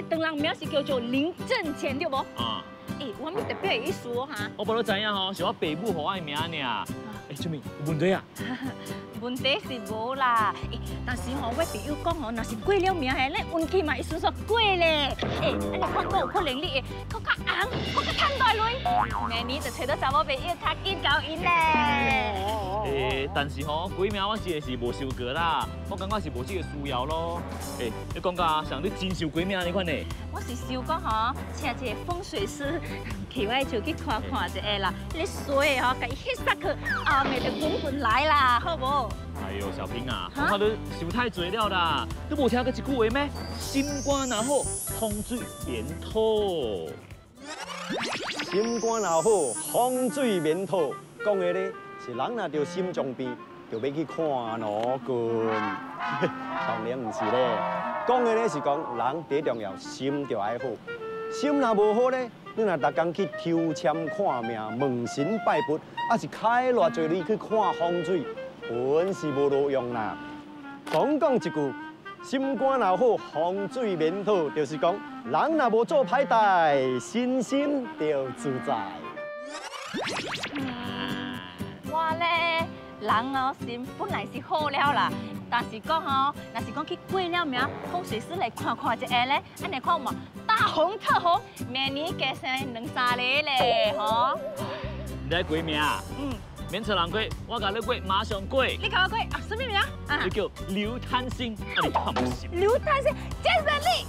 这个长人名是叫做林正乾，对不？啊。我们特别有意思哦哈。我无都知影吼，是我爸母给我的名尔。小明，有问题啊？问题是无啦，但是我朋友讲若是过了名的，咱运气嘛会顺顺过咧。安尼看讲有可能你会更较红，更较赚大钱。明年就找到查某朋友较紧交因咧。但是吼，改名我真的是无想过啦，我感觉是无这个需要咯。你讲到像你真想改名那款呢？我是想讲吼，请一个风水师去我就去看看一下啦。你水的吼，甲伊翕煞去，后面就滚滚来啦，好无？哎呦，小平啊，我看你想太多了啦，你无听过一句话咩？心肝若好，风水免讨。心肝若好，风水免讨。讲的咧是人若着心脏病，就要去看脑筋。当然唔是咧，讲的咧是讲人最重要心着爱好。心若无好咧，你若逐工去抽签看命、问神拜佛，还是开偌济你去看风水。本是无路用啦。讲一句，心肝若好，风水免讨，就是讲人若无做歹代，身心就自在。我咧，人哦心本来是好了啦，但是讲哦，若是讲去过了名，风水师来看看一下咧，安尼看嘛，大红特红，明年加生2、3个咧，吼。你在改名啊？免找人过，我甲你过，马上过。你甲我过啊？什么名啊？就叫刘贪心，你看不行。刘贪心，这是你。